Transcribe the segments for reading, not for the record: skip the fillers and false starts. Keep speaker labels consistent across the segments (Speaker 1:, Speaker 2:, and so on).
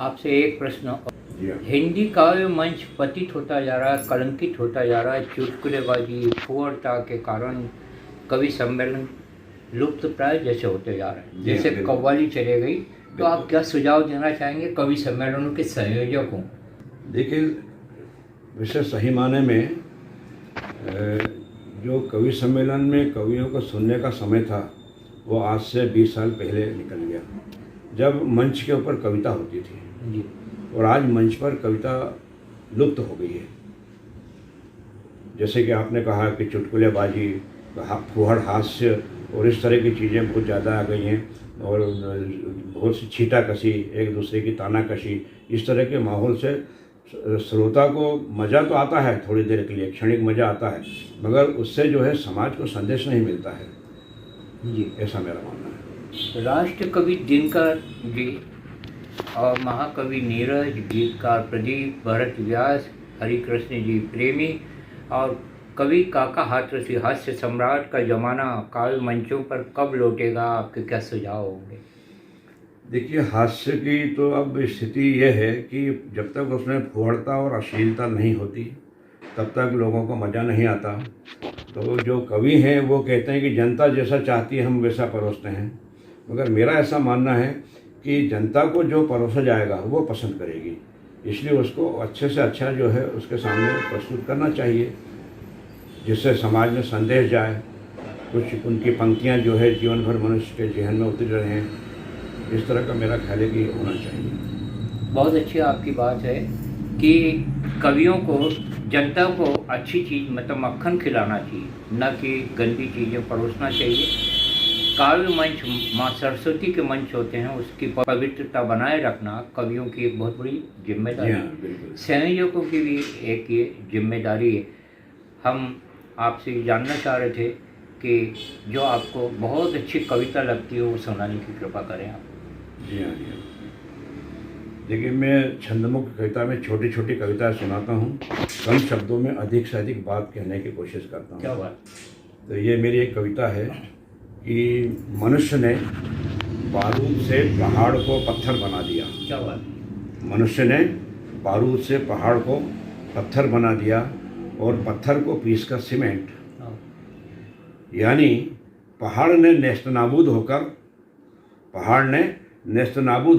Speaker 1: आपसे एक प्रश्न।
Speaker 2: जी हाँ।
Speaker 1: हिंदी काव्य मंच पतित होता जा रहा है, कलंकित होता जा रहा है। चुटकुलेबाजी, फुहड़ता के कारण कवि सम्मेलन लुप्त प्राय जैसे होते जा रहे हैं।
Speaker 2: जी हाँ,
Speaker 1: जैसे
Speaker 2: बिल्कुल।
Speaker 1: कव्वाली चले गई, तो
Speaker 2: बिल्कुल।
Speaker 1: आप क्या सुझाव देना चाहेंगे कवि सम्मेलनों के संयोजकों?
Speaker 2: देखिए, वैसे सही माने में जो कवि सम्मेलन में कवियों को सुनने का समय था वो आज से 20 साल पहले निकल गया, जब मंच के ऊपर कविता होती थी।
Speaker 1: जी।
Speaker 2: और आज मंच पर कविता लुप्त हो गई है। जैसे कि आपने कहा कि चुटकुलेबाजी, फुहड़ हास्य और इस तरह की चीज़ें बहुत ज़्यादा आ गई हैं, और बहुत सी छीटाकशी, एक दूसरे की तानाकशी, इस तरह के माहौल से श्रोता को मज़ा तो आता है, थोड़ी देर के लिए क्षणिक मज़ा आता है, मगर उससे जो है समाज को संदेश नहीं मिलता है।
Speaker 1: जी,
Speaker 2: ऐसा मेरा मानना है।
Speaker 1: राष्ट्र कवि दिनकर जी और महाकवि नीरज, गीतकार प्रदीप, भरत व्यास, हरिकृष्ण जी प्रेमी और कवि काका हाथरसी हास्य सम्राट का जमाना काव्य मंचों पर कब लौटेगा? आपके क्या सुझाव होंगे?
Speaker 2: देखिए, हास्य की तो अब स्थिति यह है कि जब तक उसमें फुहड़ता और अश्लीलता नहीं होती तब तक लोगों को मज़ा नहीं आता। तो जो कवि हैं वो कहते हैं कि जनता जैसा चाहती है हम वैसा परोसते हैं, मगर मेरा ऐसा मानना है कि जनता को जो परोसा जाएगा वो पसंद करेगी, इसलिए उसको अच्छे से अच्छा जो है उसके सामने प्रस्तुत करना चाहिए, जिससे समाज में संदेश जाए। कुछ उनकी पंक्तियाँ जो है जीवन भर मनुष्य के जहन में उतर रहे हैं, इस तरह का मेरा ख्याल है कि होना चाहिए।
Speaker 1: बहुत अच्छी आपकी बात है कि कवियों को, जनता को अच्छी चीज़ मतलब मक्खन खिलाना चाहिए, न कि गंदी चीज़ें परोसना चाहिए। काव्य मंच माँ सरस्वती के मंच होते हैं, उसकी पवित्रता बनाए रखना कवियों की एक बहुत बड़ी जिम्मेदारी है।
Speaker 2: बिल्कुल।
Speaker 1: संयोजकों की भी एक ये जिम्मेदारी है। हम आपसे जानना चाह रहे थे कि जो आपको बहुत अच्छी कविता लगती है वो सुनाने की कृपा करें आप।
Speaker 2: जी हाँ, जी हाँ। देखिए, मैं छंदमुक्त कविता में छोटी छोटी कविताएं सुनाता हूँ, कम शब्दों में अधिक से अधिक बात कहने की कोशिश करता हूँ।
Speaker 1: क्या बात।
Speaker 2: तो ये मेरी एक कविता है कि मनुष्य ने बारूद से पहाड़ को पत्थर बना दिया।
Speaker 1: क्या बात।
Speaker 2: मनुष्य ने बारूद से पहाड़ को पत्थर बना दिया और पत्थर को पीसकर सीमेंट। यानी पहाड़ ने नेस्तनाबूद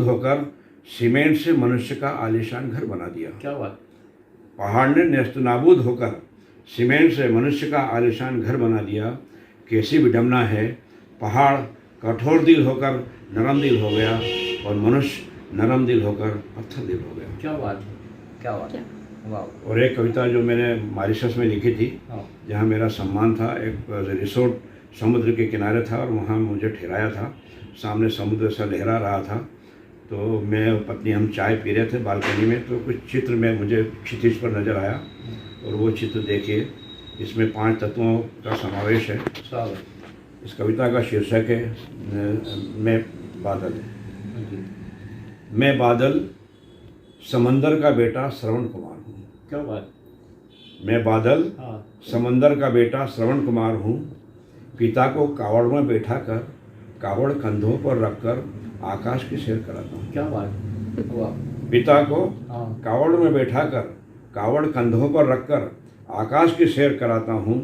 Speaker 2: होकर सीमेंट से मनुष्य का आलीशान घर बना दिया।
Speaker 1: क्या बात।
Speaker 2: पहाड़ ने नेस्तनाबूद होकर सीमेंट से मनुष्य का आलीशान घर बना दिया। कैसी विडंबना है, पहाड़ कठोर दिल होकर नरम दिल हो गया और मनुष्य नरम दिल होकर पत्थर दिल हो गया।
Speaker 1: क्या बात, क्या बात, वाह।
Speaker 2: और एक कविता जो मैंने मॉरिशस में लिखी थी, जहाँ मेरा सम्मान था, एक रिसोर्ट समुद्र के किनारे था और वहाँ मुझे ठहराया था, सामने समुद्र सा लहरा रहा था। तो मैं और पत्नी हम चाय पी रहे थे बालकनी में, तो कुछ चित्र में मुझे क्षितिज पर नज़र आया, और वो चित्र देखिए, इसमें 5 तत्वों का समावेश है। इस कविता का शीर्षक है मैं बादल। मैं बादल, समंदर का बेटा श्रवण कुमार हूँ।
Speaker 1: क्या बात।
Speaker 2: मैं बादल, समंदर का बेटा श्रवण कुमार हूँ। पिता को कावड़ में बैठा कर, कावड़ कंधों पर रखकर आकाश की सैर कराता हूँ।
Speaker 1: क्या बात, वाह।
Speaker 2: पिता को कावड़ में बैठा कर, कावड़ कंधों पर रखकर आकाश की सैर कराता हूँ।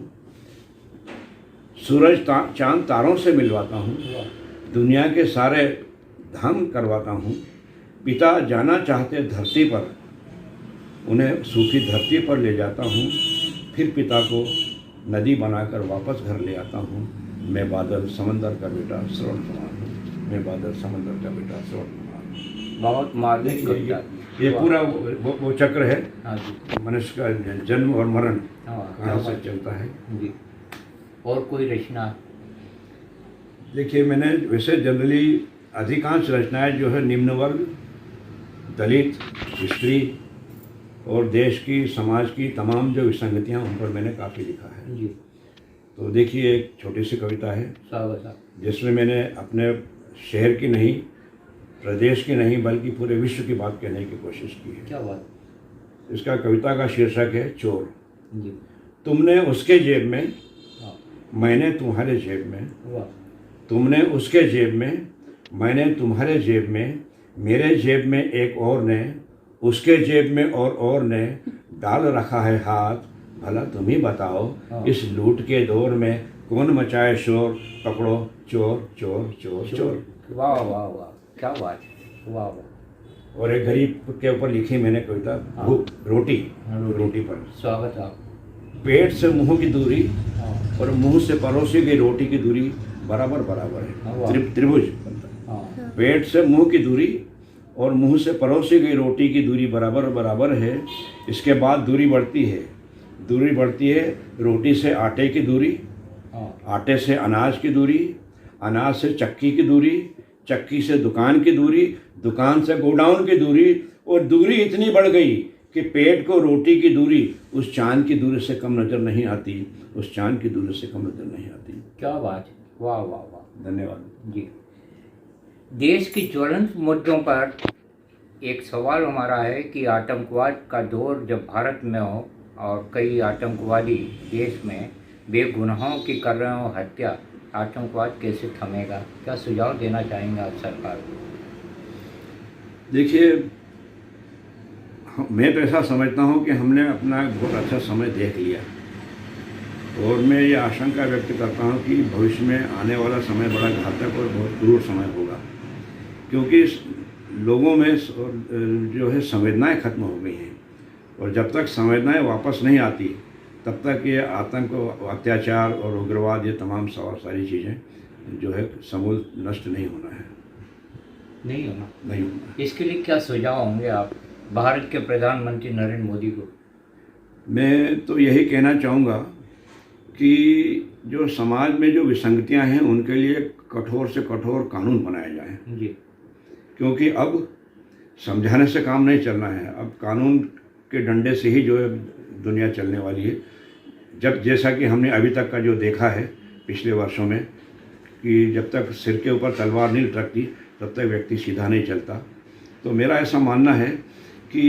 Speaker 2: सूरज चांद तारों से मिलवाता हूँ, दुनिया के सारे धाम करवाता हूँ। पिता जाना चाहते धरती पर, उन्हें सूखी धरती पर ले जाता हूँ। फिर पिता को नदी बनाकर वापस घर ले आता हूँ। मैं बादल, समंदर का बेटा श्रवण कुमार हूँ। मैं बादल, समंदर का बेटा श्रवण कुमार हूँ।
Speaker 1: बहुत मार्मिक कविता।
Speaker 2: ये पूरा वो चक्र है मनुष्य का, जन्म और मरण कहाँ से चलता है
Speaker 1: जी। और कोई रचना?
Speaker 2: देखिए, मैंने वैसे जनरली अधिकांश रचनाएं जो है निम्न वर्ग, दलित, स्त्री और देश की, समाज की तमाम जो विसंगतियां, उन पर मैंने काफ़ी लिखा है
Speaker 1: जी।
Speaker 2: तो देखिए, एक छोटी सी कविता है जिसमें मैंने अपने शहर की नहीं, प्रदेश की नहीं, बल्कि पूरे विश्व की बात कहने की कोशिश की है।
Speaker 1: क्या बात।
Speaker 2: इसका कविता का शीर्षक है चोर।
Speaker 1: जी।
Speaker 2: तुमने उसके जेब में, मैंने तुम्हारे जेब में, तुमने उसके जेब में, मैंने तुम्हारे जेब में मेरे जेब में एक और ने, उसके जेब में और ने डाल रखा है हाथ। भला तुम ही बताओ इस लूट के दौर में कौन मचाए शोर, पकड़ो चोर चोर चोर चोर।
Speaker 1: वाह वाह वाह, क्या बात है, वाह वाह।
Speaker 2: और एक गरीब के ऊपर लिखी मैंने कविता, भूख रोटी, रोटी पर
Speaker 1: स्वागत आप।
Speaker 2: पेट से मुंह की दूरी
Speaker 1: हाँ,
Speaker 2: और मुंह से परोसी गई रोटी की दूरी बराबर बराबर
Speaker 1: वाह।
Speaker 2: है। त्रिभुज।
Speaker 1: हाँ,
Speaker 2: पेट से मुंह की दूरी और मुंह से परोसी गई रोटी की दूरी बराबर बराबर है। इसके बाद दूरी बढ़ती है, दूरी बढ़ती है रोटी से आटे की दूरी,
Speaker 1: हाँ,
Speaker 2: आटे से अनाज की दूरी, अनाज से चक्की की दूरी, चक्की से दुकान की दूरी, दुकान से गोडाउन की दूरी, और दूरी इतनी बढ़ गई कि पेट को रोटी की दूरी उस चांद की दूरी से कम नज़र नहीं आती, उस चांद की दूरी से कम नज़र नहीं आती।
Speaker 1: क्या बात है, वाह वाह वाह।
Speaker 2: धन्यवाद
Speaker 1: जी, देश की ज्वलंत मुद्दों पर एक सवाल हमारा है कि आतंकवाद का दौर जब भारत में हो और कई आतंकवादी देश में बेगुनाहों की कर रहे हो हत्या, आतंकवाद कैसे थमेगा? क्या सुझाव देना चाहेंगे आप सरकार को?
Speaker 2: देखिए, मैं तो ऐसा समझता हूँ कि हमने अपना बहुत अच्छा समय देख लिया, और मैं ये आशंका व्यक्त करता हूँ कि भविष्य में आने वाला समय बड़ा घातक और बहुत क्रूर समय होगा, क्योंकि लोगों में जो है संवेदनाएं खत्म हो गई हैं, और जब तक संवेदनाएं वापस नहीं आती तब तक ये आतंक, अत्याचार और उग्रवाद, ये तमाम सारी चीज़ें जो है समूल नष्ट नहीं होना है,
Speaker 1: नहीं होना।
Speaker 2: नहीं होना।
Speaker 1: इसके लिए क्या सुझाव होंगे आप भारत के प्रधानमंत्री नरेंद्र मोदी को?
Speaker 2: मैं तो यही कहना चाहूँगा कि जो समाज में जो विसंगतियाँ हैं उनके लिए कठोर से कठोर कानून बनाए जाएं,
Speaker 1: जी,
Speaker 2: क्योंकि अब समझाने से काम नहीं चलना है, अब कानून के डंडे से ही जो है दुनिया चलने वाली है। जब जैसा कि हमने अभी तक का जो देखा है पिछले वर्षों में, कि जब तक सिर के ऊपर तलवार नहीं लटकती तब तक व्यक्ति सीधा नहीं चलता। तो मेरा ऐसा मानना है कि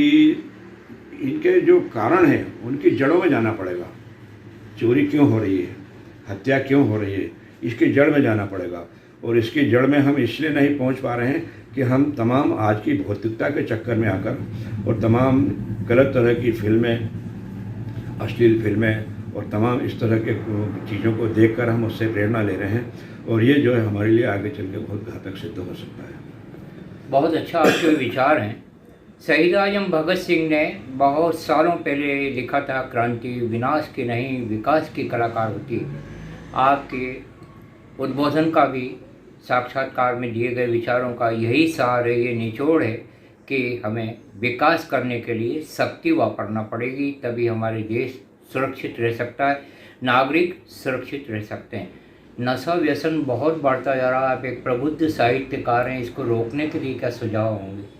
Speaker 2: इनके जो कारण हैं उनकी जड़ों में जाना पड़ेगा। चोरी क्यों हो रही है, हत्या क्यों हो रही है, इसकी जड़ में जाना पड़ेगा, और इसकी जड़ में हम इसलिए नहीं पहुंच पा रहे हैं कि हम तमाम आज की भौतिकता के चक्कर में आकर और तमाम गलत तरह की फिल्में, अश्लील फिल्में और तमाम इस तरह के चीज़ों को देखकर हम उससे प्रेरणा ले रहे हैं, और ये जो है हमारे लिए आगे चल के बहुत घातक सिद्ध हो सकता है।
Speaker 1: बहुत अच्छा आपके विचार हैं। शहीद आजम भगत सिंह ने बहुत सालों पहले लिखा था, क्रांति विनाश की नहीं विकास की कलाकार होती है। आपके उद्बोधन का भी, साक्षात्कार में दिए गए विचारों का यही सार है, ये निचोड़ है कि हमें विकास करने के लिए शक्ति वापरना पड़ेगी, तभी हमारे देश सुरक्षित रह सकता है, नागरिक सुरक्षित रह सकते हैं। नशा व्यसन बहुत बढ़ता जा रहा है, आप एक प्रबुद्ध साहित्यकार हैं, इसको रोकने के लिए क्या सुझाव होंगे?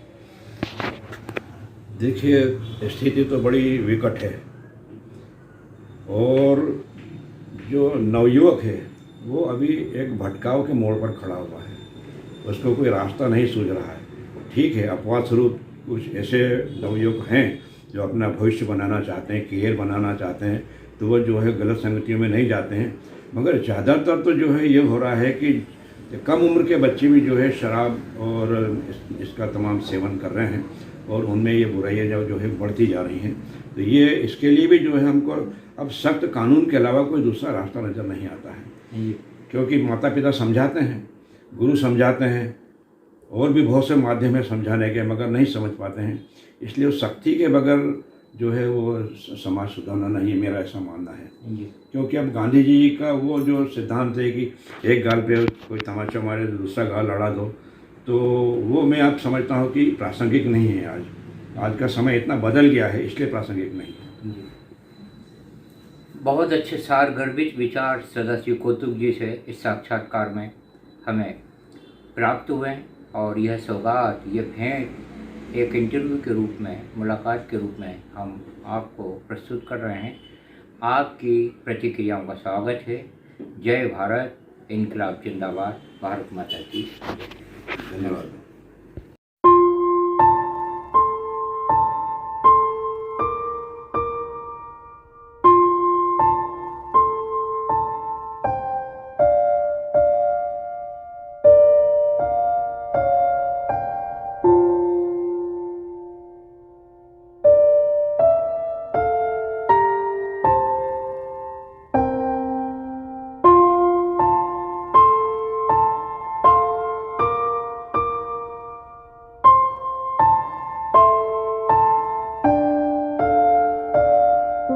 Speaker 2: देखिए, स्थिति तो बड़ी विकट है, और जो नवयुवक है वो अभी एक भटकाव के मोड़ पर खड़ा हुआ है, उसको कोई रास्ता नहीं सूझ रहा है। ठीक है, अपवाद स्वरूप कुछ ऐसे नवयुवक हैं जो अपना भविष्य बनाना चाहते हैं, करियर बनाना चाहते हैं, तो वो जो है गलत संगतियों में नहीं जाते हैं, मगर ज़्यादातर तो जो है ये हो रहा है कि कम उम्र के बच्चे भी जो है शराब और इसका तमाम सेवन कर रहे हैं, और उनमें ये बुराइयाँ जो है बढ़ती जा रही हैं। तो ये इसके लिए भी जो है हमको अब सख्त कानून के अलावा कोई दूसरा रास्ता नज़र नहीं आता है, क्योंकि माता पिता समझाते हैं, गुरु समझाते हैं, और भी बहुत से माध्यम है समझाने के, मगर नहीं समझ पाते हैं। इसलिए उस सख्ती के बगैर जो है वो समाज सुधारना नहीं, मेरा ऐसा मानना है। क्योंकि अब गांधी जी का वो जो सिद्धांत है कि एक गाल पे कोई तमाचा मारे तो दूसरा गाल लड़ा दो, तो वो मैं आप समझता हूँ कि प्रासंगिक नहीं है। आज का समय इतना बदल गया है, इसलिए प्रासंगिक नहीं है।
Speaker 1: बहुत अच्छे सार गर्भित विचार सदाशिव कौतुक जी से इस साक्षात्कार में हमें प्राप्त हुए हैं, और यह सौगात, ये भेंट एक इंटरव्यू के रूप में, मुलाकात के रूप में हम आपको प्रस्तुत कर रहे हैं। आपकी प्रतिक्रियाओं का स्वागत है। जय भारत, इनकलाब जिंदाबाद, भारत माता की।
Speaker 2: धन्यवाद।